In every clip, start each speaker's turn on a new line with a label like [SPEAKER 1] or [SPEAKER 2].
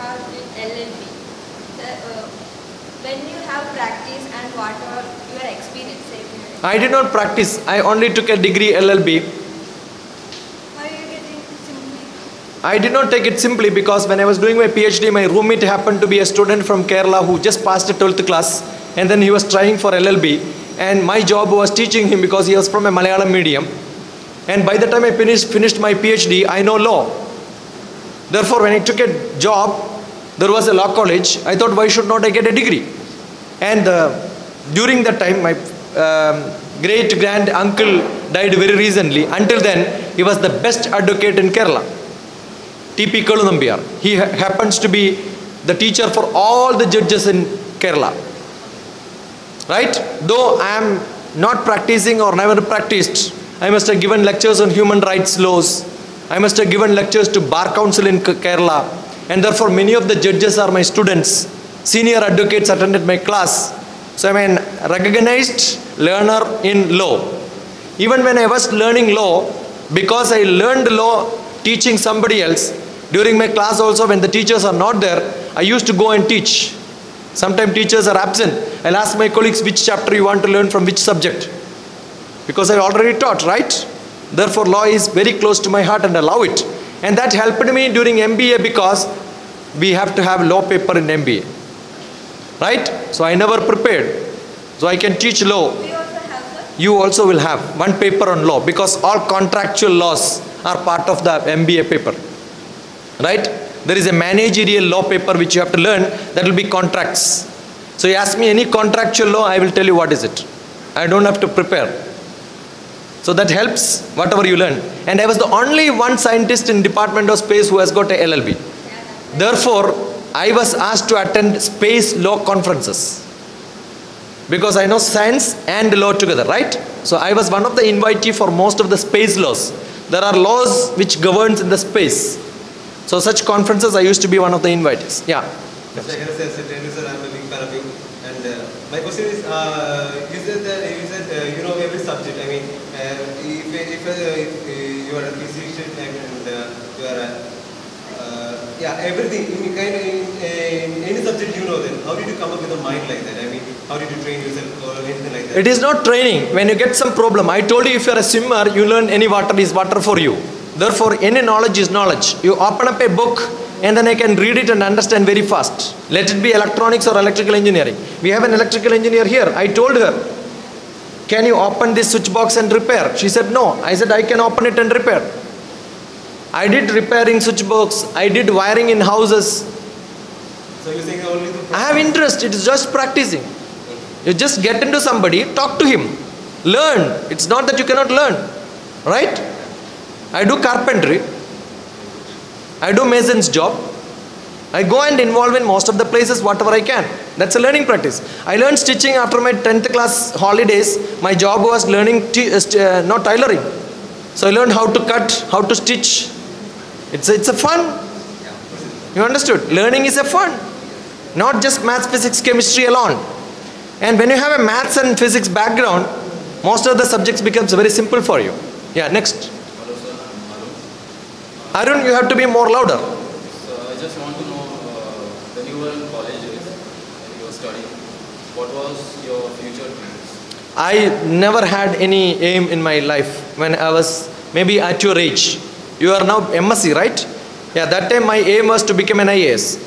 [SPEAKER 1] have did LLB. When you have practice and whatever your experience.
[SPEAKER 2] I did not practice. I only took a degree LLB.
[SPEAKER 1] How are you getting it simply?
[SPEAKER 2] I did not take it simply because when I was doing my PhD, my roommate happened to be a student from Kerala who just passed the 12th class, and then he was trying for LLB, and my job was teaching him because he was from a Malayalam medium. And by the time I finished my PhD, I know law. Therefore, when I took a job, there was a law college. I thought, why should not I get a degree? And during that time, my great-grand uncle died very recently. Until then, he was the best advocate in Kerala. T.P. Kalunambiyar. He happens to be the teacher for all the judges in Kerala. Right? Though I am not practicing or never practiced, I must have given lectures on human rights laws. I must have given lectures to Bar Council in Kerala. And therefore, many of the judges are my students. Senior advocates attended my class. So I am a recognized learner in law. Even when I was learning law, because I learned law teaching somebody else, during my class also when the teachers are not there, I used to go and teach. Sometimes teachers are absent. I'll ask my colleagues which chapter you want to learn from which subject. Because I already taught, right? Therefore, law is very close to my heart and I love it. And that helped me during MBA because we have to have law paper in MBA. Right? So I never prepared. So I can teach law.
[SPEAKER 1] We also have that.
[SPEAKER 2] You also will have one paper on law because all contractual laws are part of the MBA paper. Right? There is a managerial law paper which you have to learn, that will be contracts. So you ask me any contractual law, I will tell you what is it. I don't have to prepare. So that helps whatever you learn. And I was the only one scientist in Department of Space who has got a LLB. Therefore, I was asked to attend space law conferences. Because I know science and law together, right? So I was one of the invitees for most of the space laws. There are laws which governs in the space. So such conferences I used to be one of the invitees. Yeah.
[SPEAKER 3] Sir, I'm a big fan of you. And my question is that you know every subject? I mean, if you are a physician and you are everything. In any subject you know then. How did you come up with a mind like that? I mean, how did you train yourself or anything like that?
[SPEAKER 2] It is not training. When you get some problem, I told you if you are a swimmer, you learn any water is water for you. Therefore, any knowledge is knowledge. You open up a book and then I can read it and understand very fast. Let it be electronics or electrical engineering. We have an electrical engineer here. I told her, can you open this switch box and repair? She said no. I said I can open it and repair. I did repairing switch box. I did wiring in houses.
[SPEAKER 3] So you're saying only the...
[SPEAKER 2] I have interest. It is just practicing. You just get into somebody, talk to him. Learn. It's not that you cannot learn. Right? I do carpentry. I do mason's job. I go and involve in most of the places whatever I can. That's a learning practice. I learned stitching after my 10th class holidays. My job was learning not tailoring. So I learned how to cut, how to stitch. It's a fun. You understood? Learning is a fun. Not just maths, physics, chemistry alone. And when you have a maths and physics background, most of the subjects becomes very simple for you. Yeah, next.
[SPEAKER 4] Hello sir, I'm Arun.
[SPEAKER 2] Arun, you have to be more louder.
[SPEAKER 4] So I just want to know, when you were in college, when you were studying, what was your future dreams?
[SPEAKER 2] I never had any aim in my life when I was maybe at your age. You are now MSc, right? Yeah, that time my aim was to become an IAS.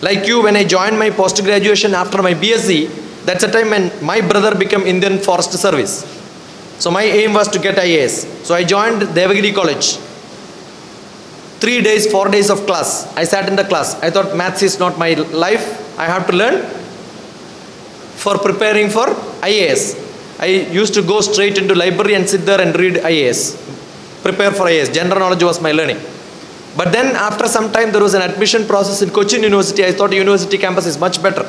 [SPEAKER 2] Like you, when I joined my post-graduation after my BSc, that's the time when my brother became Indian Forest Service. So my aim was to get IAS. So I joined Devagiri College. 3 days, 4 days of class. I sat in the class. I thought maths is not my life. I have to learn for preparing for IAS. I used to go straight into library and sit there and read IAS. Prepare for IAS. General knowledge was my learning. But then after some time there was an admission process in Cochin University. I thought university campus is much better.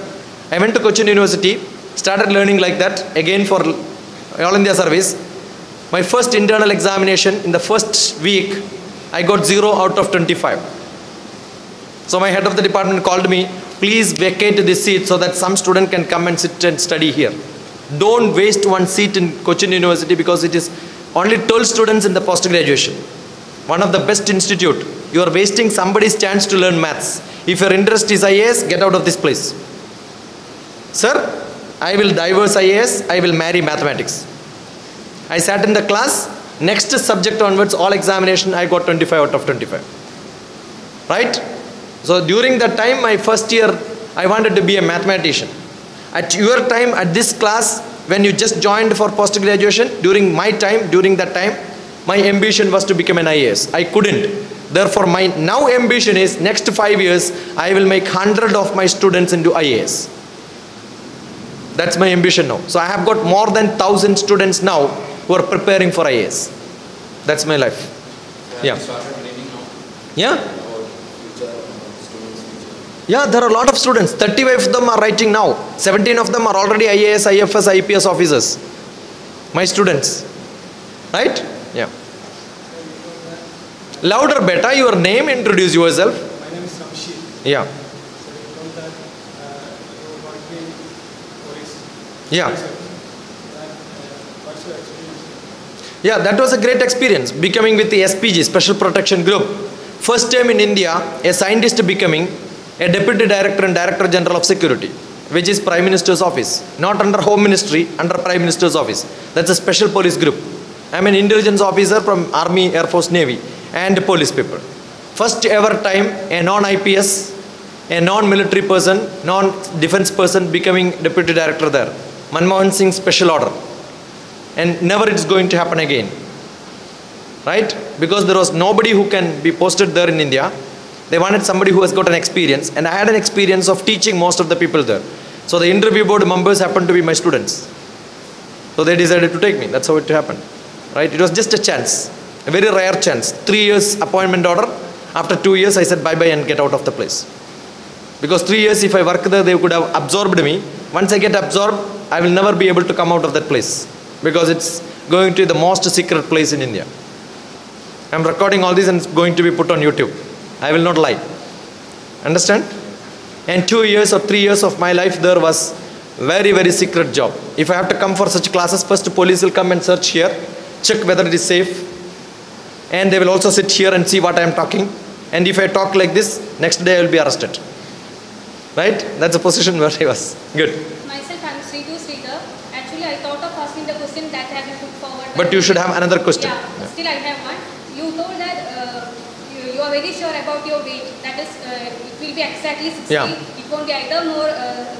[SPEAKER 2] I went to Cochin University, started learning like that, again for All India Service. My first internal examination, in the first week, I got 0 out of 25. So my head of the department called me, please vacate this seat so that some student can come and sit and study here. Don't waste one seat in Cochin University because it is only 12 students in the post-graduation. One of the best institute. You are wasting somebody's chance to learn maths. If your interest is IAS, get out of this place. Sir, I will divorce IAS, I will marry mathematics. I sat in the class, next subject onwards, all examination, I got 25 out of 25. Right? So during that time, my first year, I wanted to be a mathematician. At your time, at this class, when you just joined for post-graduation, during that time, my ambition was to become an IAS. I couldn't. Therefore, my now ambition is, next 5 years, I will make 100 of my students into IAS. That's my ambition now. So I have got more than 1,000 students now who are preparing for IAS. That's my life. Yeah.
[SPEAKER 4] Started reading now
[SPEAKER 2] Yeah.
[SPEAKER 4] about future students' future.
[SPEAKER 2] Yeah, there are a lot of students. 35 of them are writing now. 17 of them are already IAS, IFS, IPS officers. My students. Right? Yeah. Louder, beta. Your name. Introduce yourself.
[SPEAKER 5] My name is Samshi.
[SPEAKER 2] Yeah.
[SPEAKER 5] So from that, you work in police.
[SPEAKER 2] Yeah.
[SPEAKER 5] What's your experience?
[SPEAKER 2] Yeah, that was a great experience. Becoming with the SPG, Special Protection Group. First time in India, a scientist becoming a Deputy Director and Director General of Security, which is Prime Minister's office. Not under Home Ministry, under Prime Minister's office. That's a special police group. I'm an intelligence officer from Army, Air Force, Navy and police people. First ever time a non-IPS, a non-military person, non-defense person becoming Deputy Director there. Manmohan Singh special order. And never it's going to happen again. Right? Because there was nobody who can be posted there in India. They wanted somebody who has got an experience. And I had an experience of teaching most of the people there. So the interview board members happened to be my students. So they decided to take me. That's how it happened. Right? It was just a chance. A very rare chance. 3 years appointment order. After 2 years, I said bye-bye and get out of the place. Because 3 years, if I work there, they could have absorbed me. Once I get absorbed, I will never be able to come out of that place. Because it's going to be the most secret place in India. I'm recording all this and it's going to be put on YouTube. I will not lie. Understand? And 2 years or 3 years of my life there was very, very secret job. If I have to come for such classes, first police will come and search here, check whether it is safe. And they will also sit here and see what I am talking. And if I talk like this, next day I will be arrested. Right? That's the position where I was. Good.
[SPEAKER 1] Myself, I'm Sritu Sridhar. Actually, I thought of asking the question that I have put forward.
[SPEAKER 2] But you should have another question.
[SPEAKER 1] Yeah, still I have one. You told that you are very sure about your weight. That is, it will be exactly 60.
[SPEAKER 2] Yeah.
[SPEAKER 1] It won't be either more,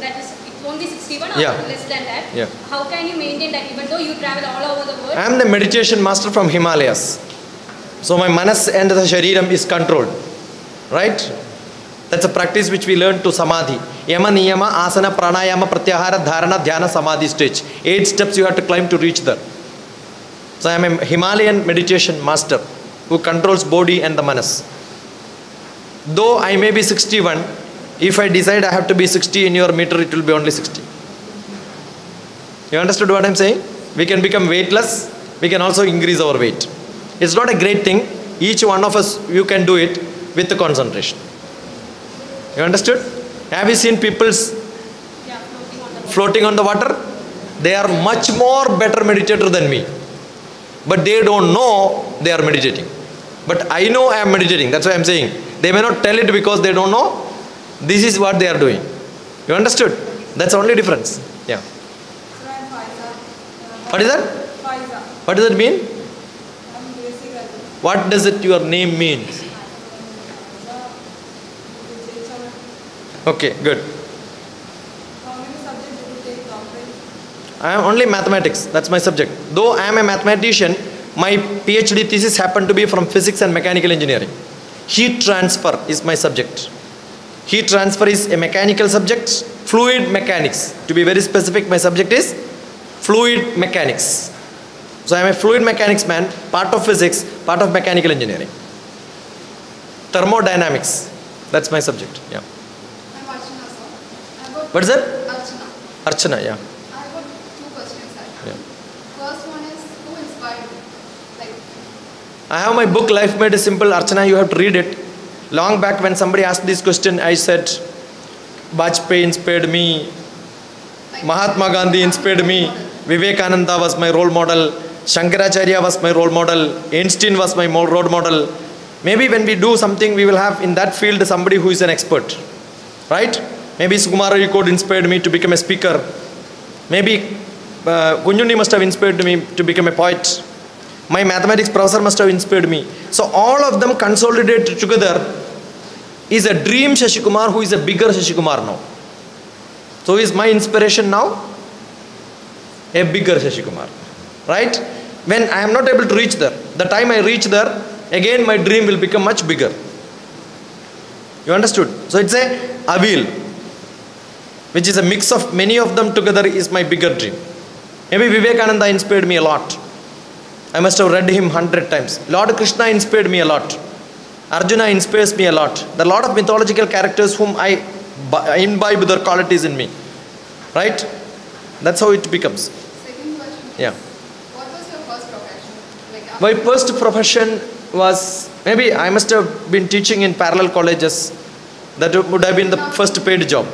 [SPEAKER 1] that is, it won't be 61 or
[SPEAKER 2] Yeah.
[SPEAKER 1] less than that.
[SPEAKER 2] Yeah.
[SPEAKER 1] How can you maintain that even though you travel all over the world?
[SPEAKER 2] I am the meditation master from Himalayas. So my manas and the shariram is controlled. Right? That's a practice which we learn to samadhi. Yama, niyama, asana, pranayama, pratyahara, dharana, dhyana, samadhi stage. 8 steps you have to climb to reach there. So I am a Himalayan meditation master who controls body and the manas. Though I may be 61, if I decide I have to be 60 in your meter, it will be only 60. You understood what I am saying? We can become weightless. We can also increase our weight. It's not a great thing. Each one of us, you can do it with the concentration. You understood? Have you seen people
[SPEAKER 1] Yeah,
[SPEAKER 2] floating on the water? They are much more better meditator than me. But they don't know they are meditating. But I know I am meditating. That's why I am saying. They may not tell it because they don't know. This is what they are doing. You understood? That's the only difference. Yeah.
[SPEAKER 6] So I'm Faiza.
[SPEAKER 2] What is that?
[SPEAKER 6] Faiza.
[SPEAKER 2] What does it mean?
[SPEAKER 6] I'm basically
[SPEAKER 2] What does it your name mean? Okay, good.
[SPEAKER 6] How many subjects did you take doctorate?
[SPEAKER 2] I am only mathematics. That's my subject. Though I am a mathematician, my PhD thesis happened to be from physics and mechanical engineering. Heat transfer is my subject. Heat transfer is a mechanical subject. Fluid mechanics. To be very specific, my subject is fluid mechanics. So I am a fluid mechanics man, part of physics, part of mechanical engineering. Thermodynamics. That's my subject. Yeah.
[SPEAKER 6] I'm Archana, sir. I've got
[SPEAKER 2] What is that?
[SPEAKER 6] Archana.
[SPEAKER 2] Archana, yeah.
[SPEAKER 6] I've got 2 questions actually.
[SPEAKER 2] Yeah.
[SPEAKER 6] First one is, who inspired you? Like,
[SPEAKER 2] I have my book Life Made Simple. Archana, you have to read it. Long back when somebody asked this question, I said, Bajpayee inspired me, Mahatma Gandhi inspired me, Vivekananda was my role model, Shankaracharya was my role model, Einstein was my role model, Maybe when we do something, we will have in that field somebody who is an expert, right? Maybe Sukumara Code inspired me to become a speaker. Maybe Kunjundi must have inspired me to become a poet. My mathematics professor must have inspired me. So all of them consolidated together is a dream Shashikumar who is a bigger Shashikumar now. So is my inspiration now a bigger Shashikumar, right? When I am not able to reach there, the time I reach there, again my dream will become much bigger. You understood? So it's a Avil, which is a mix of many of them together is my bigger dream. Maybe Vivekananda inspired me a lot. I must have read him 100 times. Lord Krishna inspired me a lot. Arjuna inspires me a lot. There are a lot of mythological characters whom I imbibe their qualities in me. Right? That's how it becomes.
[SPEAKER 6] Second question.
[SPEAKER 2] Yeah.
[SPEAKER 6] What was your first profession? Like
[SPEAKER 2] My first profession was, maybe I must have been teaching in parallel colleges. That would have been the first paid job.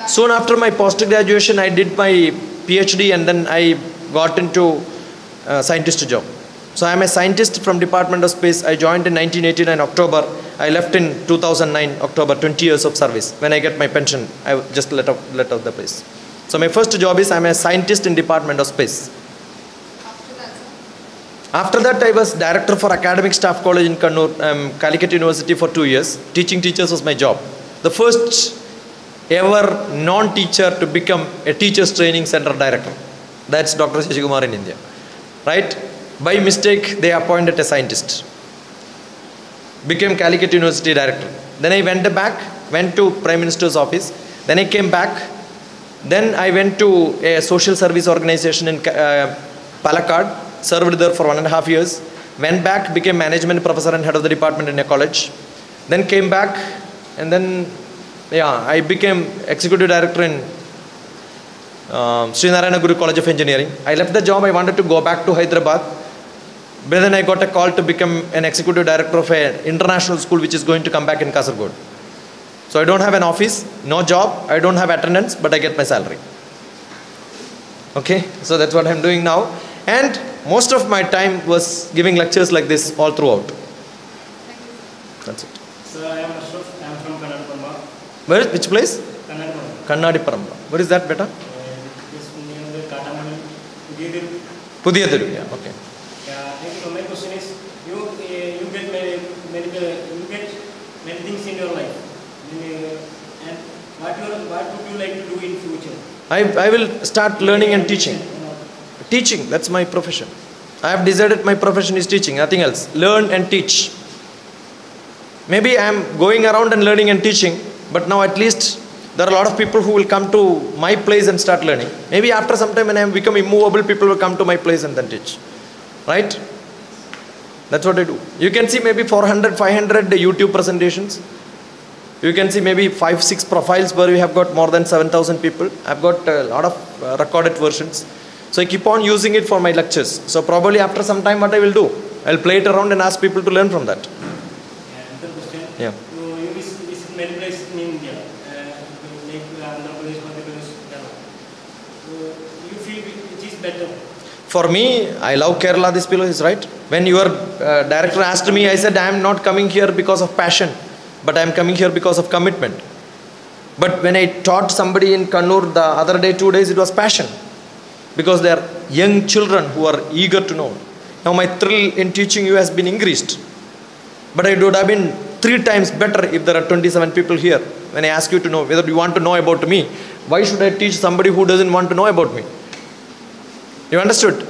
[SPEAKER 2] Soon after my post-graduation, I did my PhD and then I got into scientist job. So I am a scientist from Department of Space. I joined in 1989 October. I left in 2009 October, 20 years of service. When I get my pension, I just let out the place. So my first job is I am a scientist in Department of Space. After that, I was director for academic staff college in Kannur, Calicut University for 2 years. Teaching teachers was my job. The first ever non-teacher to become a teachers training center director. That's Dr. Shashikumar in India. Right? By mistake, they appointed a scientist. Became Calicut University director. Then I went to Prime Minister's office. Then I came back. Then I went to a social service organization in Palakkad. Served there for 1.5 years. Went back, became management professor and head of the department in a college. Then came back and then I became executive director in Srinarayana Guru College of Engineering. I left the job. I wanted to go back to Hyderabad. But then I got a call to become an executive director of an international school which is going to come back in Kasaragod. So I don't have an office, no job, I don't have attendance, but I get my salary. Okay, so that's what I'm doing now. And most of my time was giving lectures like this all throughout. That's it.
[SPEAKER 5] Sir, I am Ashraf. I am from Kannur.
[SPEAKER 2] Where? Which place?
[SPEAKER 5] Kannur.
[SPEAKER 2] Where is that, beta?
[SPEAKER 5] This near the Katamani,
[SPEAKER 2] Pudiyadiru. Yeah, okay.
[SPEAKER 5] So my question is, you get many things in your life, and what would you like to do in future?
[SPEAKER 2] I will start learning and teaching. Teaching, that's my profession. I have decided my profession is teaching, nothing else. Learn and teach. Maybe I am going around and learning and teaching, but now at least there are a lot of people who will come to my place and start learning. Maybe after some time when I have become immovable, people will come to my place and then teach. Right? That's what I do. You can see maybe 400, 500 YouTube presentations. You can see maybe 5-6 profiles where we have got more than 7,000 people. I've got a lot of recorded versions. So I keep on using it for my lectures. So probably after some time what I will do, I'll play it around and ask people to learn from that.
[SPEAKER 5] Another question.
[SPEAKER 2] Yeah.
[SPEAKER 5] You visit many places in India, like Andhra Pradesh, Madhya Pradesh, Kerala. You feel which is better?
[SPEAKER 2] For me, I love Kerala, this pillow is right. When your director asked me, I said I am not coming here because of passion, but I am coming here because of commitment. But when I taught somebody in Kannur the other day, 2 days, it was passion. Because they are young children who are eager to know. Now my thrill in teaching you has been increased. But it would have been 3 times better if there are 27 people here. When I ask you to know whether you want to know about me, why should I teach somebody who doesn't want to know about me? You understood?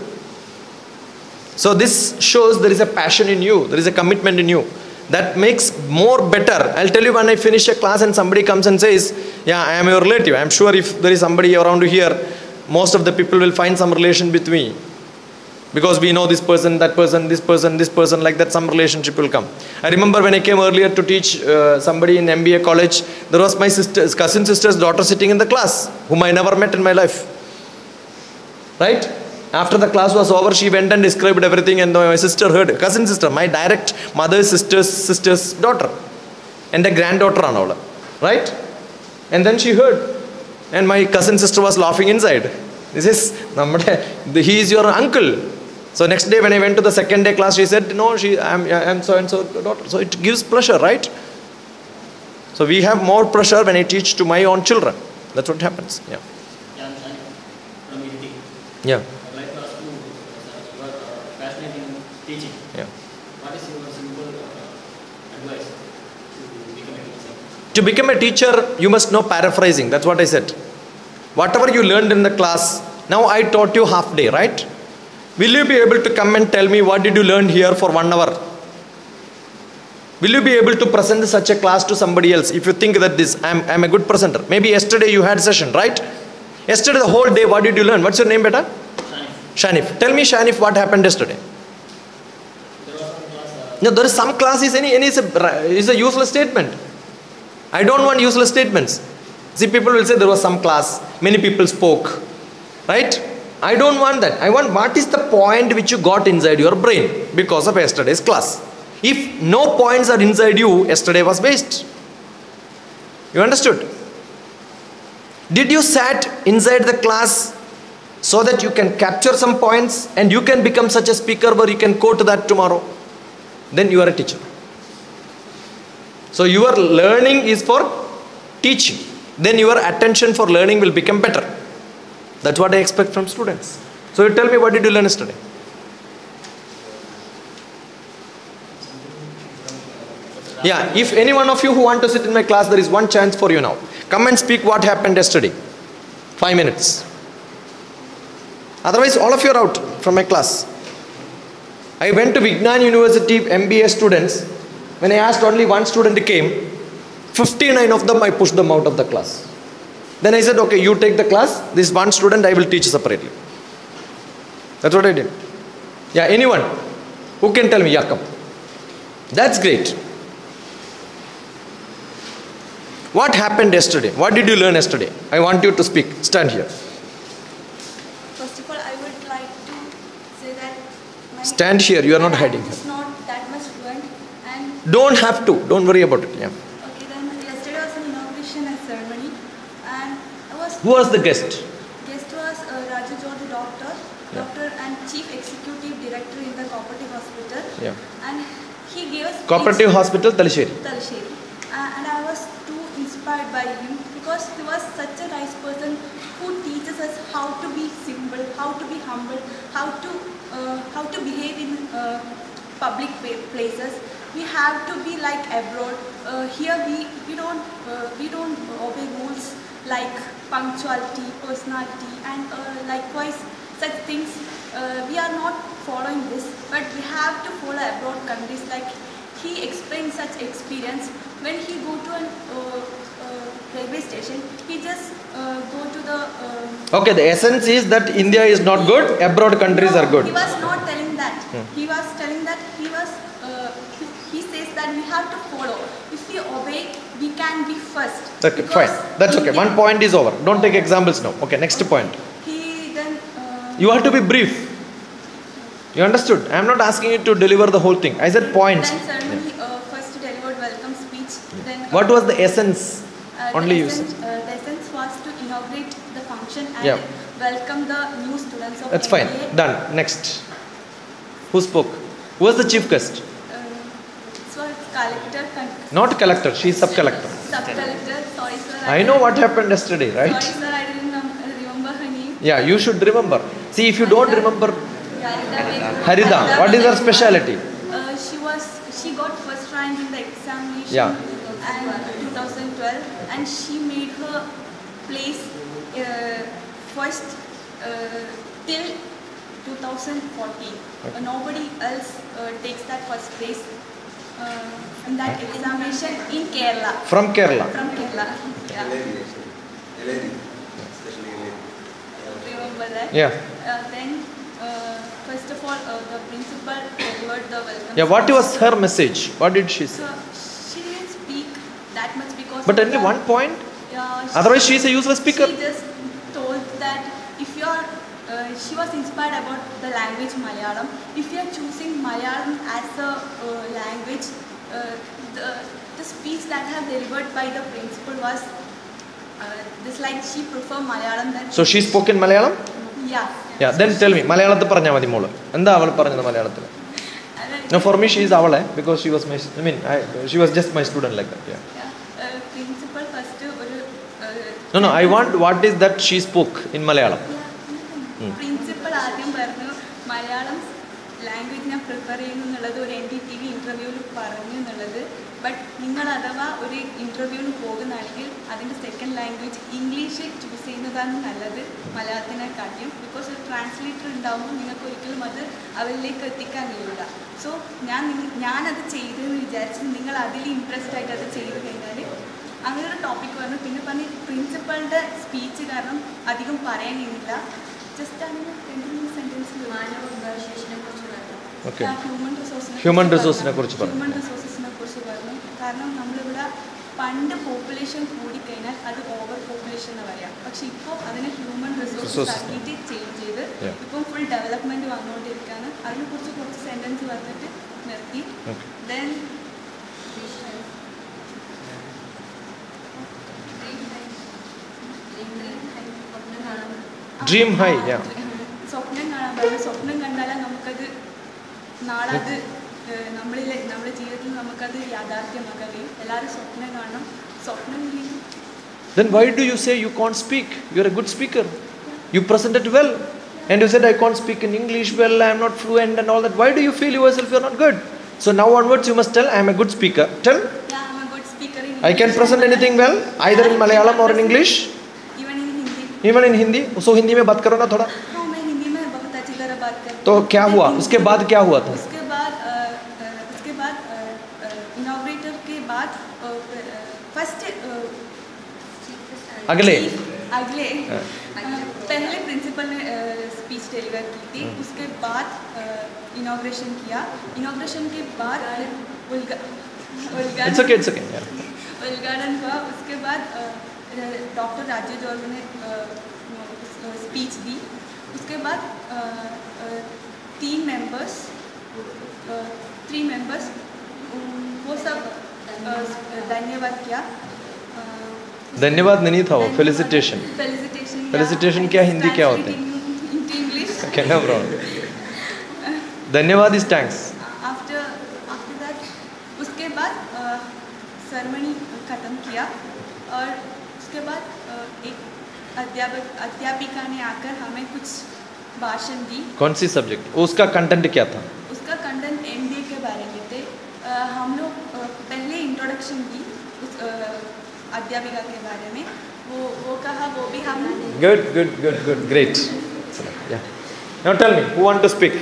[SPEAKER 2] So this shows there is a passion in you. There is a commitment in you. That makes more better. I'll tell you, when I finish a class and somebody comes and says, yeah, I am your relative. I'm sure if there is somebody around here, most of the people will find some relation with me. Because we know this person, that person, this person, like that some relationship will come. I remember when I came earlier to teach somebody in MBA college, there was my cousin sister's daughter sitting in the class, whom I never met in my life. Right? After the class was over, she went and described everything, and my sister heard. Cousin sister, my direct mother's sister's daughter. And a granddaughter on all. Right? And then she heard. And my cousin sister was laughing inside. He says, he is your uncle. So next day when I went to the second day class, she said, no, I'm so and so daughter. So it gives pleasure, right? So we have more pressure when I teach to my own children. That's what happens. Yeah.
[SPEAKER 5] Yeah, I'm Shani from Italy.
[SPEAKER 2] Yeah.
[SPEAKER 5] I'd like to ask you, you are passionate in teaching.
[SPEAKER 2] Yeah.
[SPEAKER 5] What is your simple advice to become a teacher?
[SPEAKER 2] To become a teacher, you must know paraphrasing. That's what I said. Whatever you learned in the class, now I taught you half day, right? Will you be able to come and tell me what did you learn here for 1 hour? Will you be able to present such a class to somebody else if you think that I'm a good presenter? Maybe yesterday you had session, right? Yesterday the whole day, what did you learn? What's your name, beta? Shanif. Tell me, Shanif, what happened yesterday? No, there is some class is a useless statement. I don't want useless statements. See, people will say there was some class, many people spoke, right? I don't want that. I want what is the point which you got inside your brain because of yesterday's class. If no points are inside you, yesterday was waste. You understood? Did you sat inside the class so that you can capture some points and you can become such a speaker where you can quote that tomorrow? Then you are a teacher. So your learning is for teaching. Then your attention for learning will become better. That's what I expect from students. So you tell me, what did you learn yesterday? Yeah, if any one of you who want to sit in my class, there is one chance for you now. Come and speak what happened yesterday. 5 minutes. Otherwise, all of you are out from my class. I went to Vignan University MBA students. When I asked, only one student came. 59 of them, I pushed them out of the class. Then I said, okay, you take the class. This one student, I will teach separately. That's what I did. Yeah, anyone who can tell me, yeah, come. That's great. What happened yesterday? What did you learn yesterday? I want you to speak. Stand here.
[SPEAKER 6] First of all, I would like to say that my
[SPEAKER 2] Stand here. You are not hiding
[SPEAKER 6] It's
[SPEAKER 2] here.
[SPEAKER 6] not that much fluent, and
[SPEAKER 2] Don't have to. Don't worry about it. Yeah.
[SPEAKER 6] okay, then yesterday was an inauguration ceremony, and I was
[SPEAKER 2] Who was the guest?
[SPEAKER 6] guest was Raju George, doctor and chief executive director in the cooperative hospital.
[SPEAKER 2] Yeah.
[SPEAKER 6] And he gave us
[SPEAKER 2] Cooperative Hospital, Talisheri.
[SPEAKER 6] Talasheri. And I was too inspired by him because he was such a nice person who teaches us how to be simple, how to be humble, how to behave in public places. We have to be like abroad. Here we don't obey rules like punctuality, personality, and likewise such things. We are not following this, but we have to follow abroad countries. Like he explained such experience. When he go to a railway station, he just go to the...
[SPEAKER 2] Okay, the essence is that India is not good, abroad countries are good.
[SPEAKER 6] He was not telling that. He was telling that he says that we have to follow. If we obey, we can be first.
[SPEAKER 2] Okay, fine. That's okay. One point is over. Don't take examples now. Okay, next point.
[SPEAKER 6] He then...
[SPEAKER 2] You have to be brief. You understood? I am not asking you to deliver the whole thing. I said points.
[SPEAKER 6] Then ceremony first delivered welcome speech. Then
[SPEAKER 2] What was the essence? Only you said.
[SPEAKER 6] the essence was to inaugurate the function and welcome the new students of
[SPEAKER 2] That's
[SPEAKER 6] MBA.
[SPEAKER 2] fine. Done. Next. Who spoke? Who was the chief guest?
[SPEAKER 6] So collector.
[SPEAKER 2] Not collector. She is sub-collector.
[SPEAKER 6] Sub-collector. Sorry, sir.
[SPEAKER 2] I know what happened yesterday, right?
[SPEAKER 6] Sorry, sir. I didn't remember her name.
[SPEAKER 2] Yeah, you should remember. See, if you don't remember
[SPEAKER 6] Harida.
[SPEAKER 2] what is her specialty?
[SPEAKER 6] She got first rank in the examination.
[SPEAKER 2] Yeah.
[SPEAKER 6] And 2012, and she made her place first till 2014. Nobody else takes that first place in that examination in Kerala.
[SPEAKER 2] From Kerala.
[SPEAKER 6] From Kerala. Yeah.
[SPEAKER 3] LAD, especially LAD.
[SPEAKER 6] Remember that?
[SPEAKER 2] Yeah.
[SPEAKER 6] Then, first of all, the principal delivered the welcome.
[SPEAKER 2] Yeah, what
[SPEAKER 6] speech.
[SPEAKER 2] was her message? What did she say?
[SPEAKER 6] So she didn't speak that much because.
[SPEAKER 2] But
[SPEAKER 6] of
[SPEAKER 2] only
[SPEAKER 6] the-
[SPEAKER 2] one point?
[SPEAKER 6] Yeah.
[SPEAKER 2] Otherwise she is a useless speaker.
[SPEAKER 6] She just told that if you are, she was inspired about the language Malayalam. If you are choosing Malayalam as a language, the speech that have delivered by the principal was this, like she prefer Malayalam than.
[SPEAKER 2] So she spoke in Malayalam?
[SPEAKER 6] Yeah.
[SPEAKER 2] Yeah, then tell me. മലയാളത്തിൽ പറഞ്ഞാൽ മതി മോള്. എന്താ അവൾ പറഞ്ഞത് മലയാളത്തിൽ? No, for me she is അവളെ because she was my, she was just my student like that. Yeah.
[SPEAKER 6] Principal first ഒരു
[SPEAKER 2] No, I want what is that she spoke in Malayalam.
[SPEAKER 6] Principal ആദ്യം പറഞ്ഞു മലയാളം ലാംഗ്വേജ് ഞാൻ prefer ചെയ്യുന്നു എന്നുള്ളത് ഒരു NDTV ഇൻ്റർവ്യൂവിൽ പറഞ്ഞു എന്നുള്ളത്. ബട്ട് നിങ്ങൾ അഥവാ ഒരു ഇൻ്റർവ്യൂവിന് പോകുന്നതാണെങ്കിൽ അതിൻ്റെ സെക്കൻഡ് ലാംഗ്വേജ് ഇംഗ്ലീഷ് ചൂസ് ചെയ്യുന്നതാണ് നല്ലത് മലയാളത്തിനെക്കാട്ടിയും. ബിക്കോസ് ഒരു ട്രാൻസ്ലേറ്റർ ഉണ്ടാകുമ്പോൾ നിങ്ങൾക്ക് ഒരിക്കലും അത് അവരിലേക്ക് എത്തിക്കാൻ കഴിയില്ല. സോ ഞാനത് ചെയ്തെന്ന് വിചാരിച്ച് നിങ്ങൾ അതിൽ ഇൻട്രസ്റ്റ് ആയിട്ട് അത് ചെയ്ത് കഴിഞ്ഞാൽ അങ്ങനെ ഒരു ടോപ്പിക് പറഞ്ഞു. പിന്നെ പറഞ്ഞ് പ്രിൻസിപ്പളുടെ സ്പീച്ച് കാരണം അധികം പറയാനില്ല. ജസ്റ്റ് അങ്ങനെ 2-3 സെൻറ്റൻസിൽ
[SPEAKER 2] ഹ്യൂമൻ റിസോഴ്സിനെ കുറിച്ച് പറഞ്ഞു.
[SPEAKER 6] കാരണം നമ്മളിവിടെ പണ്ട് പോപ്പുലേഷൻ കൂടിക്കഴിഞ്ഞാൽ അത് ഓവർ പോപ്പുലേഷൻ എന്ന് പറയാം. പക്ഷെ ഇപ്പോൾ അതിനെ ഹ്യൂമൻ റിസോഴ്സസ് ആക്കിയിട്ട് ചേഞ്ച് ചെയ്ത് ഇപ്പം ഫുൾ ഡെവലപ്മെൻറ്റ് വന്നുകൊണ്ടിരിക്കുകയാണ്. അതിനെക്കുറിച്ച് കുറച്ച് സെൻറ്റൻസ് പറഞ്ഞിട്ട് നിർത്തി. Then
[SPEAKER 2] dream high.
[SPEAKER 6] സ്വപ്നം കാണാൻ പറ്റും. സ്വപ്നം കണ്ടാലും നമുക്കത് നാളെ അത് നമ്മുടെ ജീവിതത്തിൽ നമുക്കത് യാഥാർത്ഥ്യമാക്കാൻ കഴിയും. എല്ലാവരും സ്വപ്നം കാണണം. സ്വപ്നം ഇല്ലെങ്കിൽ
[SPEAKER 2] Then why do you say you can't speak? You are a good speaker. You presented well. And you said I can't speak in English well, I am not fluent and all that. Why do you feel yourself you are not good? So now onwards you must tell I am a good speaker. Tell.
[SPEAKER 6] Yeah, I am a good speaker in
[SPEAKER 2] I can present anything well, either in Malayalam or in English.
[SPEAKER 6] Even in Hindi.
[SPEAKER 2] Even in Hindi. So Hindi में बात करो ना थोड़ा.
[SPEAKER 6] हाँ, मैं हिंदी में बहुत अच्छी तरह बात करती हूँ.
[SPEAKER 2] तो क्या हुआ? उसके बाद क्या हुआ था?
[SPEAKER 6] उसके बाद इनॉग्रेटर के बाद फर्स्ट
[SPEAKER 2] अगले
[SPEAKER 6] पहले प्रिंसिपल ने स्पीच डिलीवर की थी. उसके बाद इनॉग्रेशन किया. इनॉग्रेशन के बाद
[SPEAKER 2] It's okay. Yeah.
[SPEAKER 6] उद्घाटन हुआ. उसके बाद डॉक्टर राजेश जॉर्ज ने स्पीच दी. उसके बाद 3 मेंबर्स वो सब धन्यवाद किया.
[SPEAKER 2] धन्यवाद नहीं था वो, फेलिसिटेशन क्या हिंदी क्या होता है?
[SPEAKER 6] इंग्लिश.
[SPEAKER 2] Okay, no problem. धन्यवाद is thanks.
[SPEAKER 6] आफ्टर दैट उसके बाद सेरेमनी ख़त्म किया और उसके बाद एक अध्यापिका ने आकर हमें कुछ भाषण दी.
[SPEAKER 2] कौन सी सब्जेक्ट? उसका कंटेंट क्या था?
[SPEAKER 6] उसका कंटेंट MBA के बारे में थे. हम लोग पहले इंट्रोडक्शन दी उस अध्यापिका के बारे में. वो कहा वो भी हम.
[SPEAKER 2] Good, great. Yeah. Now tell me, who want to speak?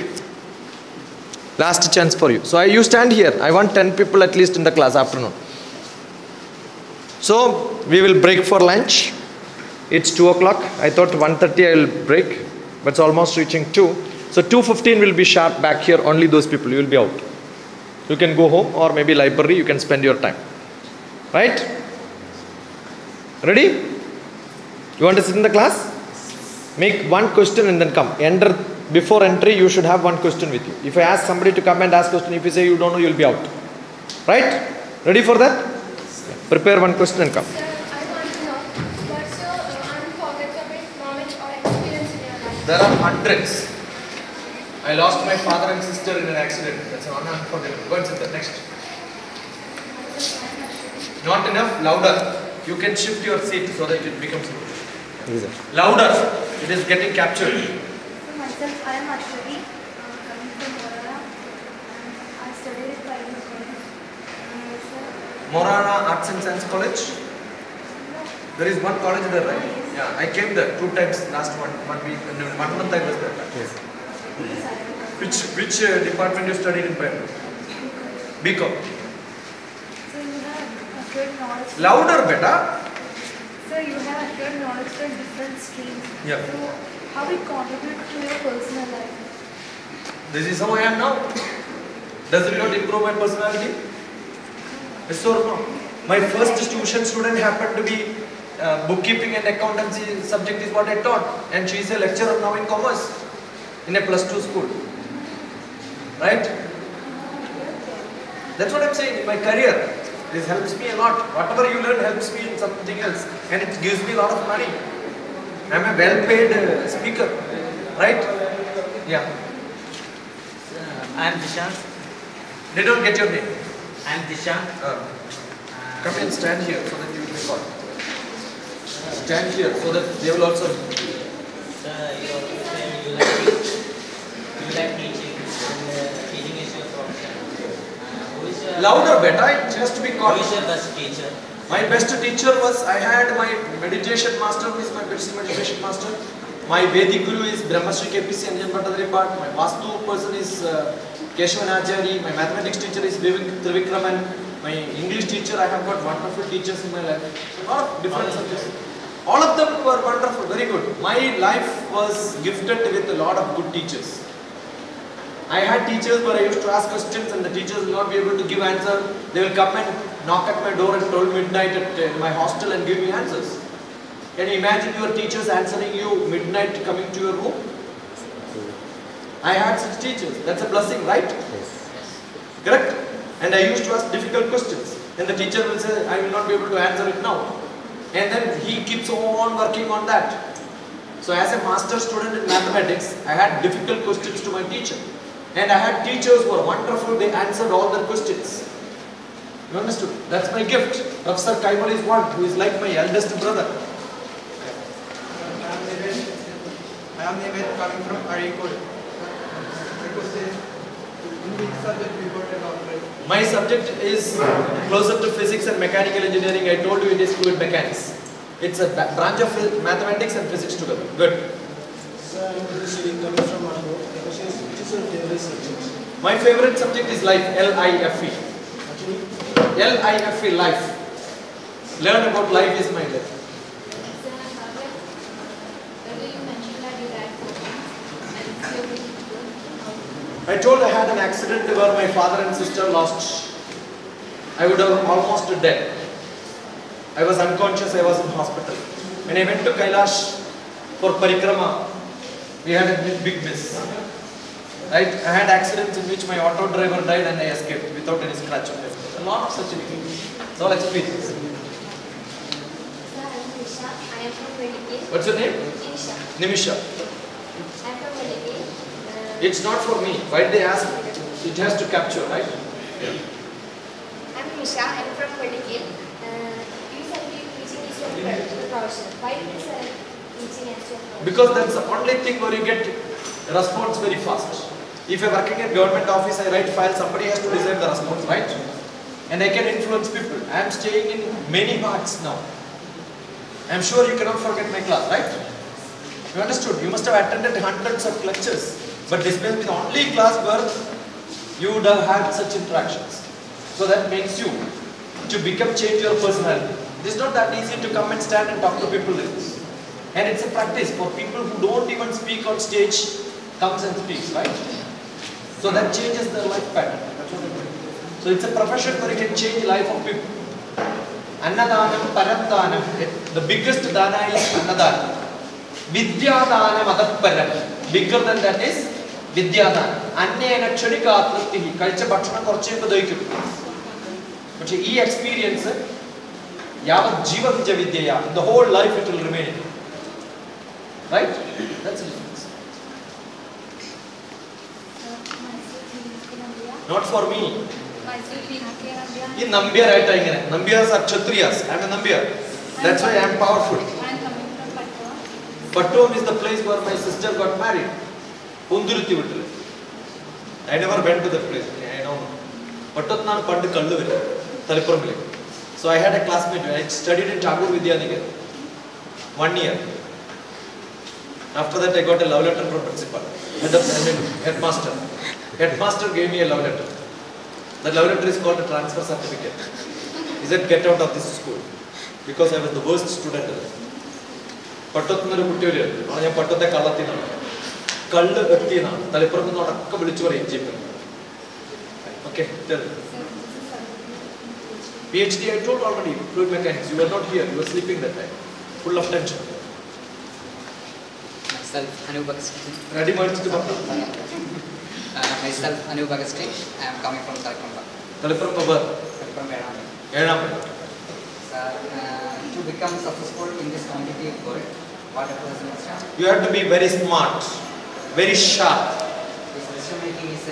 [SPEAKER 2] Last chance for you. So you stand here. I want 10 people at least in the class afternoon. So we will break for lunch. It's 2 o'clock. I thought 1:30 I will break, but it's almost reaching 2. So 2:15 will be sharp back here. Only those people, you will be out. You can go home or maybe library. You can spend your time. Right? Ready? You want to sit in the class? Make one question and then come. Before entry, you should have one question with you. If I ask somebody to come and ask question, if you say you don't know, you will be out. Right? Ready for that? Prepare one question and come.
[SPEAKER 7] Sir, I want to know what's your unforgettable knowledge or experience in your life?
[SPEAKER 2] There are hundreds. I lost my father and sister in an accident. That's an unforgettable. Go and sit there. Next. Not enough? Louder. You can shift your seat so that it becomes louder. It is getting captured.
[SPEAKER 7] Myself, I am Ashwati, coming from Morara, and I studied at private college.
[SPEAKER 2] Morana Arts and Science College? There is one college there, right? Yeah, I came there 2 times last one week, and 1 month I was there. Yes. Which department you studied in primary? BCom.
[SPEAKER 7] So you have acquired knowledge.
[SPEAKER 2] Louder, beta.
[SPEAKER 7] Sir, you have acquired knowledge from different streams.
[SPEAKER 2] Yeah.
[SPEAKER 7] So how it contribute to your personal life?
[SPEAKER 2] This is how I am now. Does it not improve my personality? Yes or no? My first tuition student happened to be bookkeeping and accountancy subject is what I taught, and she is a lecturer now in commerce in a +2 school. Right? That's what I'm saying in my career. This helps me a lot. Whatever you learn helps me in something else, and it gives me a lot of money. I'm a well-paid speaker. right? Yeah.
[SPEAKER 8] I am Dishan.
[SPEAKER 2] They don't get your name.
[SPEAKER 8] I am Dishan.
[SPEAKER 2] Come and stand here so that you will record. Stand here so that they will also.
[SPEAKER 8] Sir, you always say you like teaching, and teaching is your profession. Who is your
[SPEAKER 2] Louder, beta. It has to be
[SPEAKER 8] who
[SPEAKER 2] caught.
[SPEAKER 8] is your best teacher?
[SPEAKER 2] My best teacher was, I had my meditation master, who is my best meditation master. My Vedic guru is Brahmasri KPC Anjan Bhattadaripat. My Vastu person is Keshavan Ajari. My mathematics teacher is Trivikraman. My English teacher, I have got wonderful teachers in my life. A lot of different subjects. All of them were wonderful, very good. My life was gifted with a lot of good teachers. I had teachers where I used to ask questions and the teachers will not be able to give answer. They will come and knock at my door at 12 midnight at my hostel and give me answers. Can you imagine your teachers answering you midnight coming to your room? I had such teachers. That's a blessing, right? Yes. Correct? And I used to ask difficult questions. And the teacher will say, I will not be able to answer it now. And then he keeps on working on that. So as a master student in mathematics, I had difficult questions to my teacher. And I had teachers who were wonderful, they answered all the questions. You understood? That's my gift. Professor Kaimal is one who is like my eldest brother.
[SPEAKER 9] I am Neven coming from Arikod. In which subject we got a doctorate?
[SPEAKER 2] My subject is closer to physics and mechanical engineering. I told you it is fluid mechanics. It's a branch of mathematics and physics together. Good.
[SPEAKER 9] Sir, I am coming from Kannur. Which is your favorite subject?
[SPEAKER 2] My favorite subject is life, L-I-F-E.
[SPEAKER 9] Actually?
[SPEAKER 2] L-I-F-E, life. Learn about life is my life. I told I had an accident where my father and sister lost. I would have almost dead. I was unconscious, I was in hospital. When I went to Kailash for parikrama, we had a big miss. Right? I had accidents in which my auto driver died and I escaped without any scratch on my face. A lot of such things. It's all experience.
[SPEAKER 7] I am from Mayyil.
[SPEAKER 2] What's your name? Nimisha.
[SPEAKER 7] I am from Mayyil.
[SPEAKER 2] It's not for me. Why did they ask? It has to capture, right?
[SPEAKER 7] I am Nisha. I am from Mayyil. You said teaching is your profession. Why is teaching as your profession?
[SPEAKER 2] Because that's the only thing where you get response very fast. If you're working in government office, I write file, somebody has to design the response, right? And I can influence people. I am staying in many parts now. I am sure you cannot forget my class, right? You understood? You must have attended hundreds of lectures. But this may be the only class where you would have had such interactions. So that makes you to change your personality. It is not that easy to come and stand and talk to people like this. And it's a practice for people who don't even speak on stage, comes and speaks, right? So that changes their life pattern. So it's a profession where you can change the life of people. Annadanam, Paramdanam. The biggest dana is Annadanam. Vidyadanam Adaparam. Bigger than that is Vidyadanam. Annena Chadika Triptihi. Kalcha Bhatana Korcheka Doiku. But e experience, Yavat Jiva Vijavidyaya, the whole life it will remain. Right? That's the difference. Not for me. In Nambiar I am Nambiars are Kshatriyas. I am a Nambiar. That's why I am powerful.
[SPEAKER 1] I am coming from Patwa.
[SPEAKER 2] Pattom is the place where my sister got married. Punduruthi Vittal. I never went to that place. I don't know. Pattatnan Pandu Kallu Talipuram. So I had a classmate. I studied in Tagore Vidyaniket. 1 year. After that I got a love letter from principal. Headmaster. Headmaster gave me a love letter. The love letter is called a transfer certificate. He said, get out of this school. Because I was the worst student. Pattatnara Kutturiya. I am Pattatte Kalathina. Kallu Vattina. Talipuram not a Kabulichur in Okay, tell me. PhD I told already, fluid mechanics. You were not here, you were sleeping that time. Full of tension.
[SPEAKER 10] Myself, Anu Bagasti.
[SPEAKER 2] Ready, minds to
[SPEAKER 10] Myself, Anu Bagasti. I am coming from Talipuram.
[SPEAKER 2] Talipuram Baba.
[SPEAKER 10] Talipuram
[SPEAKER 2] Yenam.
[SPEAKER 10] To become successful in this competitive world, what a person must have?
[SPEAKER 2] You have to be very smart. very sharp.
[SPEAKER 10] Decision making is a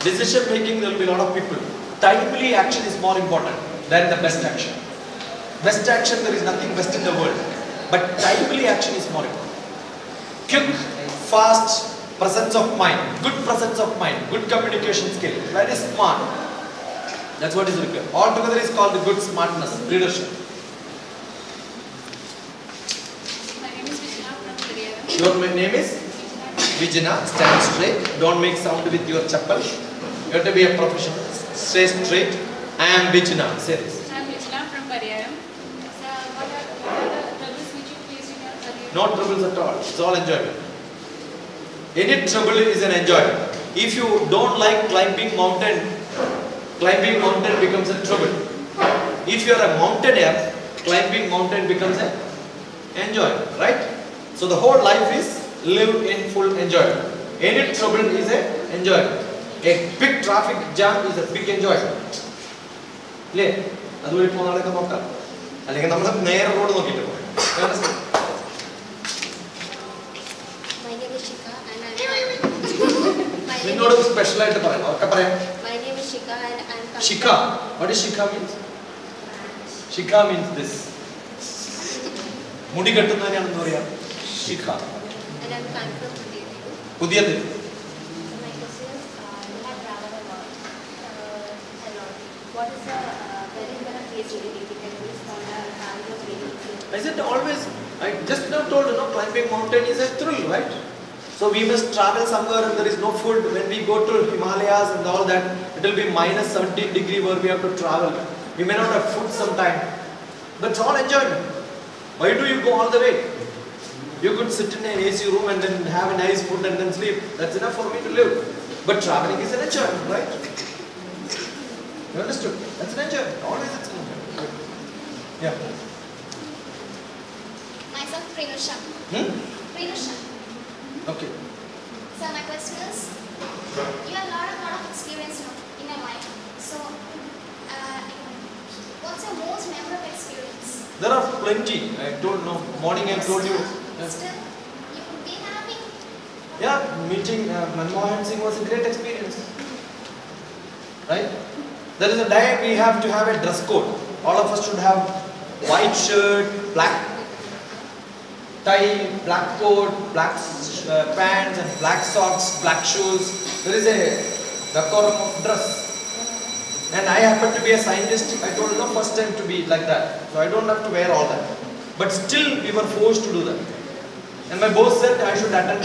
[SPEAKER 2] Decision making, there will be a lot of people. Timely action is more important than the best action. Best action, there is nothing best in the world. But timely action is more important. Quick, fast, presence of mind, good presence of mind, good communication skill, very smart. That's what is required. Altogether is called the good smartness, leadership.
[SPEAKER 1] My name is Vishna from Korea.
[SPEAKER 2] Your name is Vijana. Stand straight. Don't make sound with your chappal. You have to be a professional. Stay straight. I am Vijana. Say this.
[SPEAKER 1] I am Vishna from Pariyam. So, what are the troubles which you faced in your career?
[SPEAKER 2] No troubles at all. It's all enjoyment. Any trouble is an enjoyment. If you don't like climbing mountain becomes a trouble. If you are a mountaineer, climbing mountain becomes an enjoyment, right? So the whole life is live in full enjoyment. Any trouble is an enjoyment. A big traffic jam is a big enjoyment. Clear? That's why we are going to
[SPEAKER 7] My name is Shika and my name is Shika and I'm coming
[SPEAKER 2] Shika. What is Shika means? Shika means this. Mudi kattunnaananu paraya. Shika.
[SPEAKER 7] and I'm coming from Pudiyadu.
[SPEAKER 2] Pudiyadu.
[SPEAKER 7] So my question is, you have traveled a lot. What is the very important place you really difficult for travel was very easy?
[SPEAKER 2] I said always, I just now told you, climbing mountain is a thrill, right? So we must travel somewhere and there is no food. When we go to Himalayas and all that, it will be minus 17 degree where we have to travel. We may not have food sometime. But it's all enjoyment. Why do you go all the way? You could sit in an AC room and then have a nice food and then sleep. That's enough for me to live. But traveling is an enjoyment, right? You understood? That's an enjoyment. Always it's an enjoyment. Yeah.
[SPEAKER 7] Myself, Prenusha. Prenusha.
[SPEAKER 2] Okay.
[SPEAKER 7] So my question is, you have a lot of experience in your life. So, what's your most memorable experience?
[SPEAKER 2] There are plenty. I don't know. Morning I told you.
[SPEAKER 7] Still, you could be happy.
[SPEAKER 2] Yeah, meeting Manmohan Singh was a great experience. Right? There is a day we have to have a dress code. All of us should have white shirt, black tie, black coat, black pants and black socks, black shoes. There is a decorum of dress. And I happen to be a scientist. I told you first time to be like that. So I don't have to wear all that. But still we were forced to do that. And my boss said I should attend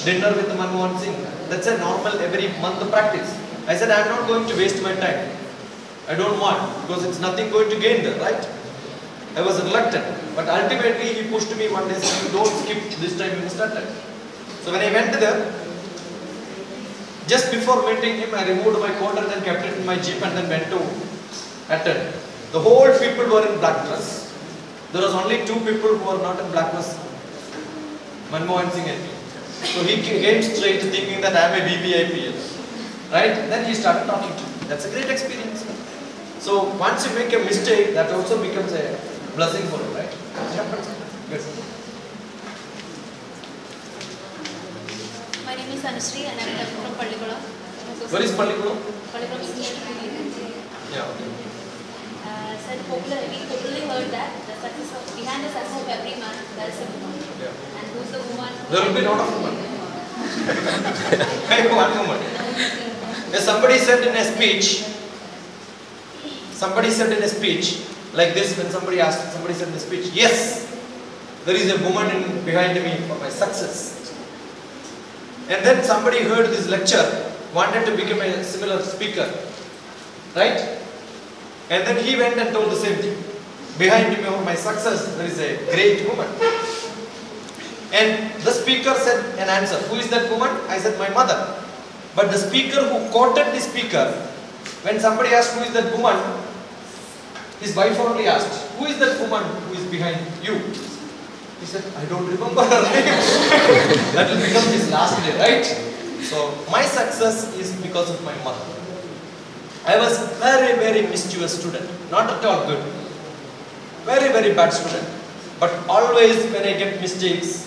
[SPEAKER 2] dinner with Manmohan Singh. That's a normal every month practice. I said I am not going to waste my time. I don't want because it's nothing going to gain there, right? I was reluctant, but ultimately he pushed me one day saying, don't skip this time, you must attend. So when I went there, just before meeting him, I removed my coat and then kept it in my jeep and then went to attend. The whole people were in black dress. There was only two people who were not in black dress, Manmohan Singh and me. So he came straight thinking that I am a VVIP. Right? Then he started talking to me. That's a great experience. So once you make a mistake, that also becomes a blessing for you, right? It happens. Good.
[SPEAKER 11] My name is Anushree and I am coming from Pallikulam.
[SPEAKER 2] Where is Pallikulam?
[SPEAKER 11] Pallikulam is near to Mayyil.
[SPEAKER 2] Yeah, okay.
[SPEAKER 11] So we popularly heard that behind the success of every man, there is a woman.
[SPEAKER 2] Yeah.
[SPEAKER 11] And who's the woman?
[SPEAKER 2] There will be a lot of women. One woman. Somebody said in a speech, like this, when somebody said in a speech, yes, there is a woman behind me for my success. And then somebody heard this lecture, wanted to become a similar speaker, right? And then he went and told the same thing. Behind me for my success, there is a great woman. And the speaker said an answer. Who is that woman? I said, my mother. But the speaker who quoted the speaker, when somebody asked who is that woman, his wife only asked, who is that woman who is behind you? He said, I don't remember her name. That will become his last day, right? So my success is because of my mother. I was very, very mischievous student. Not at all good. Very, very bad student. But always when I get mistakes,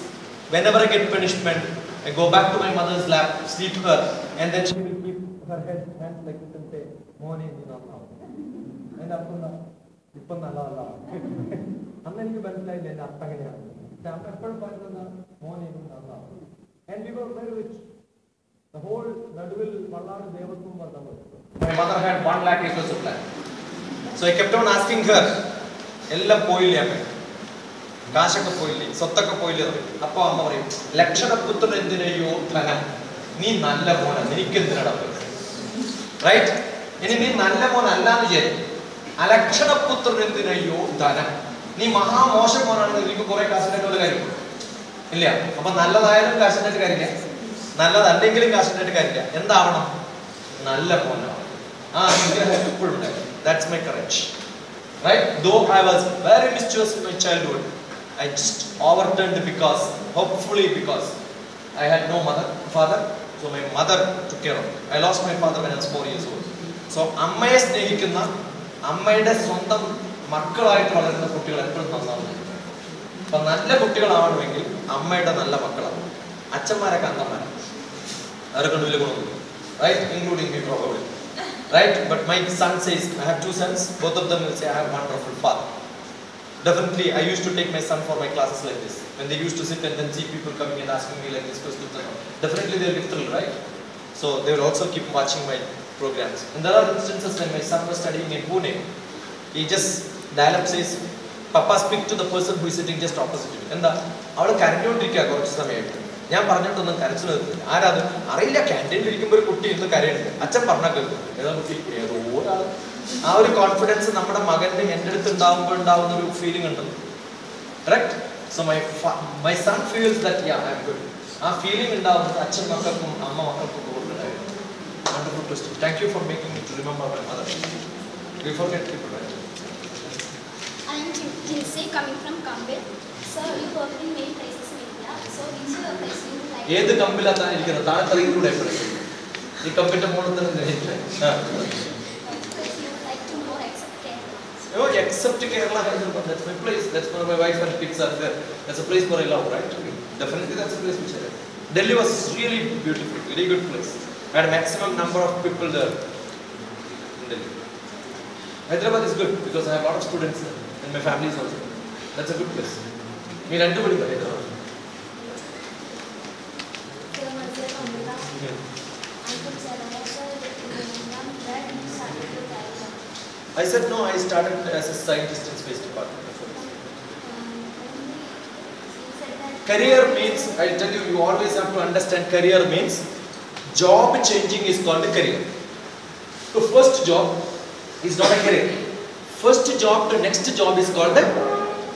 [SPEAKER 2] whenever I get punishment, I go back to my mother's lap, sleep her, and then she will keep her head, hands like this and say, "Morning, you know now." And after that, "Ippa nalla alla." And then you മനസ്സിലായില്ല എൻ്റെ അർത്ഥം എങ്ങനെയാണ്. I'm എപ്പോഴും പറയുന്നത് "Morning, you know now." And we were very rich. The whole Naduvil Malnadu Devatham was our. My mother had 1 lakh acres of land. So I kept on asking her, "Ella poyille amme. Kaashakka poyille, sottakka poyille." Appo amma parayum, "Lakshana putra endinayyo dhanam. Nee nalla mona, ninikku endinada." Right? Ini nee nalla mona alla ennu vicharikum. Alakshana putra endinayyo dhanam. Nee maha mosham monanu nikku kore kaashinte oru karyam. ഇല്ല. അപ്പൊ നല്ലതായാലും കാശിനായിട്ട് കാര്യമില്ല, നല്ലതല്ലെങ്കിലും കാശിനായിട്ട് കാര്യമില്ല. എന്താവണം? നല്ല മോനാവണം. ആ അനുഗ്രഹം എപ്പോഴും ഉണ്ടായിരുന്നു. That's my courage. Right? Though I was very mischievous in my childhood, I just overturned because, hopefully because I had no father, so my mother took care of me. I lost my father when I was 4 years old. So അമ്മയെ സ്നേഹിക്കുന്ന, അമ്മയുടെ സ്വന്തം മക്കളായിട്ട് വളരുന്ന കുട്ടികൾ എപ്പോഴും നന്നാവുന്നു. അപ്പൊ നല്ല കുട്ടികളാവണമെങ്കിൽ അമ്മയുടെ നല്ല മക്കളാണ്. അച്ഛന്മാരൊക്കെ അന്തന്മാരാണ്, അവരെ കൊണ്ട് വലിയ ഗുണമൊന്നും. Right? Including me probably. Right? But my son says, I have 2 sons, both of them will say I have wonderful father. Definitely I used to take my son for my classes like this. When they used to sit and then see people coming and asking me like this questions, definitely they will get thrilled, right? So they will also keep watching my programs. And there are instances when my son was studying in Pune, he just dial up says, "Papa, speak to the person who is sitting just opposite to me." എന്താ അവള് കരഞ്ഞുകൊണ്ടിരിക്കുക കുറച്ച് സമയമായിട്ട്. ഞാൻ പറഞ്ഞിട്ടൊന്നും കരച്ചു നിർത്തില്ല. ആരാത് അറിയില്ല. ക്യാൻറ്റീനിൽ ഇരിക്കുമ്പോൾ ഒരു കുട്ടി ഇന്ന് കരയുണ്ട്, അച്ഛൻ പറഞ്ഞാൽ കേൾക്കും. ഏതോ കുട്ടി, ഏതോ ഒരാൾ. ആ ഒരു കോൺഫിഡൻസ് നമ്മുടെ മകന്റെ എൻ്റെ അടുത്ത് ഉണ്ടാവുമ്പോൾ ഉണ്ടാവുന്ന ഒരു ഫീലിംഗ് ഉണ്ട്. Correct? So my son feels that ya I am good. ആ ഫീലിംഗ് ഉണ്ടാവുന്നത് അച്ഛൻ മക്കൾക്കും അമ്മ മക്കൾക്കും കൂടുതലായിരുന്നു. Wonderful question. Thank you for making me to remember my mother. We forget people, right?
[SPEAKER 7] I am Kinsey, coming from Kannur. Sir, you worked in many places in India. So, which place you would like?
[SPEAKER 2] ഏത് കമ്പിലാണ് ഇരിക്കുന്നത്? താഴെ തറയിലൂടെ എപ്പോഴും ഈ കമ്പിന്റെ മുകളിൽ തന്നെ.
[SPEAKER 7] Which place you would like to more except Kerala?
[SPEAKER 2] Oh, except Kerala, Hyderabad. That's my place. That's where my wife and kids are there. That's a place where I love, right? Definitely, that's a place which I love. Delhi was really beautiful, very good place. I had a maximum number of people there in Delhi. Hyderabad is good because I have a lot of students there. And my family is also. That's a good place. Me and everybody there. I said no, I started as a scientist in space department. Career means, I'll tell you, you always have to understand career means job changing is called a career. So first job is not a career. First job to next job is called a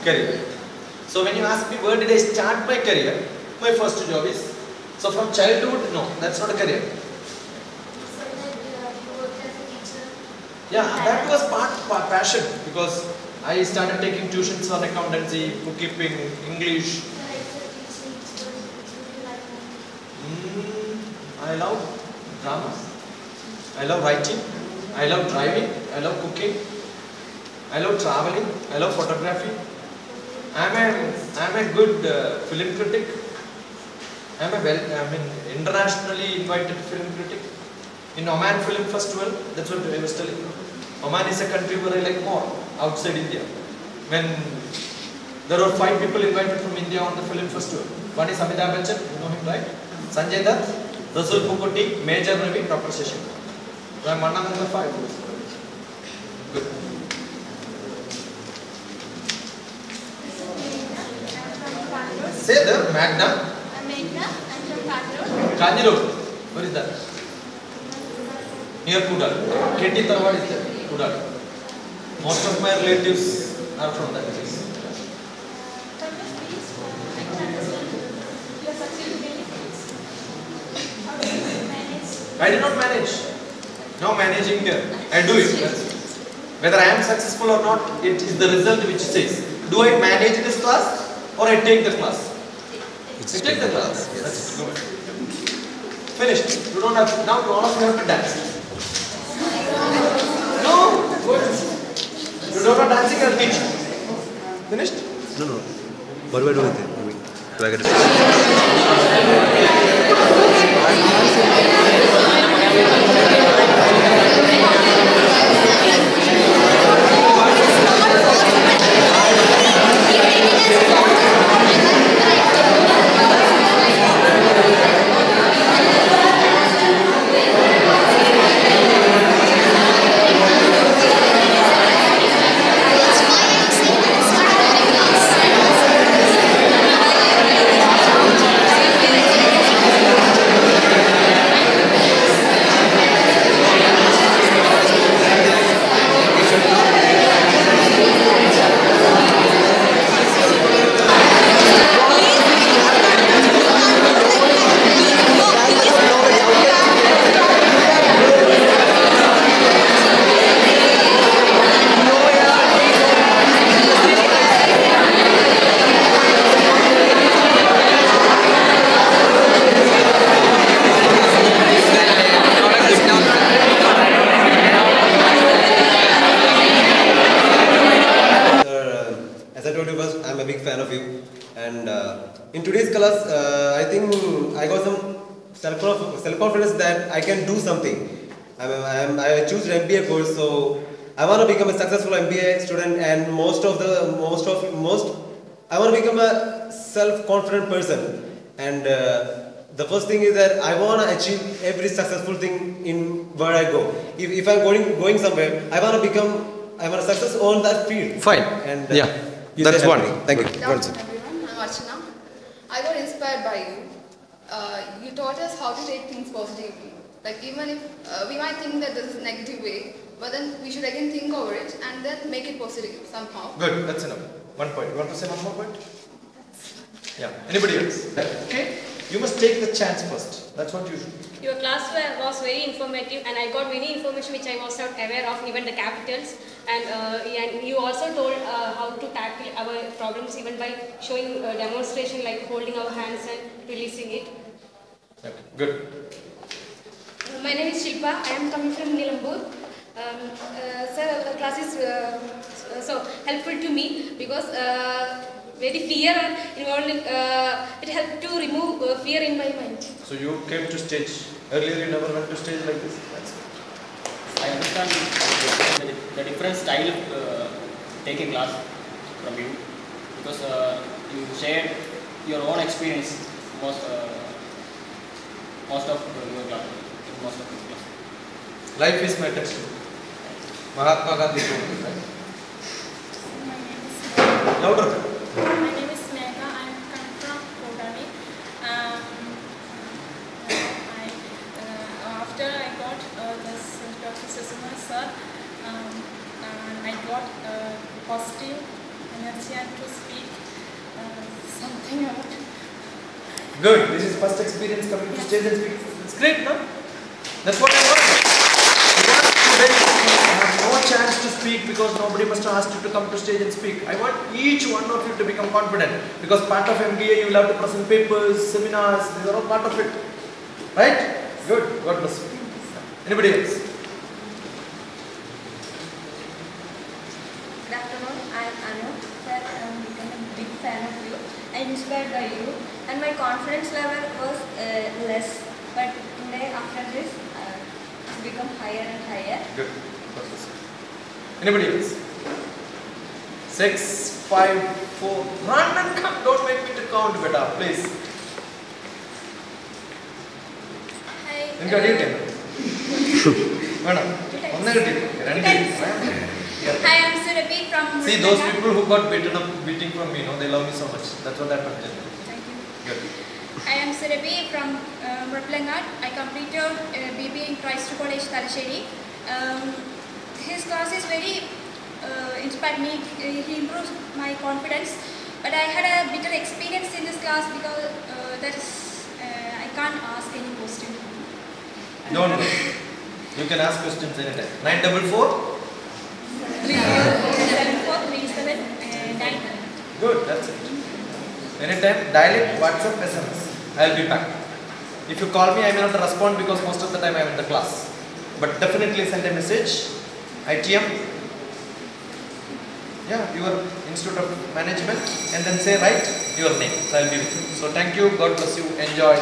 [SPEAKER 2] career. So when you ask me where did I start my career, my first job is, so from childhood, no, that's not a career. Yeah, that was part passion because I started taking tuitions on accountancy, bookkeeping, English. I love dramas, I love writing, I love driving, I love cooking, I love traveling, I love photography. I'm a good film critic. I'm internationally invited film critic in Oman Film Festival. That's what I was telling you. Oman is a country where I like more outside India. When there were 5 people invited from India on the film festival. One is Amitabh Bachchan, you know him, right? Sanjay Dutt, Rasul Pukutti, Major Ravi, Dr. Shashi. So I'm one of the 5. Good. Say there, Magna.
[SPEAKER 7] I'm Meghna. I'm from Kannur.
[SPEAKER 2] Kannur. Where is that? Near Kudal. Ketti Tarwad is there. Kudal. Most of my relatives are from that place. I did not manage. No managing here. I do it. That's it. Whether I am successful or not, it is the result which says. Do I manage this class or I take the class? I take the class. Yes. That's it. Go ahead. Finished. You don't have. Now all of you have to dance. No. Good. You don't know dancing, I'll teach you. Finished?
[SPEAKER 3] No. What do I do with it? Do I get to I'm a big fan of you. And in today's class, I think I got some self-confidence that I can do something. I choose an MBA course, so I want to become a successful MBA student, and I want to become a self-confident person. And the first thing is that I want to achieve every successful thing in where I go. If I'm going somewhere, I want to success on that field.
[SPEAKER 2] Fine.
[SPEAKER 3] And
[SPEAKER 2] yeah, that's one.
[SPEAKER 3] Thank you.
[SPEAKER 12] Good afternoon, everyone. I'm Archana. I got inspired by you. You taught us how to take things positively. Like even if we might think that this is a negative way, but then we should again think over it and then make it positive somehow.
[SPEAKER 2] Good, that's enough. 1 point. You want to say one more point? Yeah. Anybody else? Okay. You must take the chance first. That's what you should.
[SPEAKER 1] Your class was very informative, and I got many information which I was not aware of, even the capitals. And you also told how to tackle our problems even by showing demonstration like holding our hands and releasing it.
[SPEAKER 2] Okay. Good.
[SPEAKER 7] My name is Shilpa. I am coming from Nilambur. Sir, the class is so helpful to me because very fear involved. It helped to remove fear in my mind.
[SPEAKER 2] So you came to stage. Earlier you never went to stage like this. That's it.
[SPEAKER 13] I understand the different style of taking class from you because you shared your own experience most of your class.
[SPEAKER 2] Life is my textbook. Mahatma Gandhi told me, right? Louder.
[SPEAKER 14] My name is Megha. I am coming from Kodani. After I got this Dr. Susuma sir, I got positive energy and to speak something out.
[SPEAKER 2] Good. This is first experience coming to stage and speak. It's great, no? That's what I want. Today you have no chance to speak because nobody must have asked you to come to stage and speak. I want each one of you to become confident because part of MBA you will have to present papers, seminars, these are all part of it. Right? Good. God bless you. Anybody else?
[SPEAKER 6] Good afternoon, I am Anu. Sir, I am becoming a big fan of you. I am inspired by you and my confidence level was less, but today after this it's become higher and higher.
[SPEAKER 2] Good. Anybody else? 6, 5, 4. Run and come. Don't make me to count, beta, please.
[SPEAKER 14] Hi. Hi, I am Surabhi from.
[SPEAKER 2] See, those people who got beating from me, they love me so much. That's what happened.
[SPEAKER 14] Thank you.
[SPEAKER 2] Good.
[SPEAKER 14] I am Surabhi from Murplangat. I completed BBA in Christ College, Talasheri. His class is very inspired me. He improves my confidence. But I had a bitter experience in this class because I can't ask any question.
[SPEAKER 2] Don't worry. You can ask questions anytime. 944?
[SPEAKER 14] 37437
[SPEAKER 2] Good, that's it. Anytime, dial it, WhatsApp, SMS. I'll be back. If you call me, I may not respond because most of the time I'm in the class. But definitely send a message. ITM. Yeah, your Institute of Management. And then say, write your name. So I'll be with you. So thank you. God bless you. Enjoy.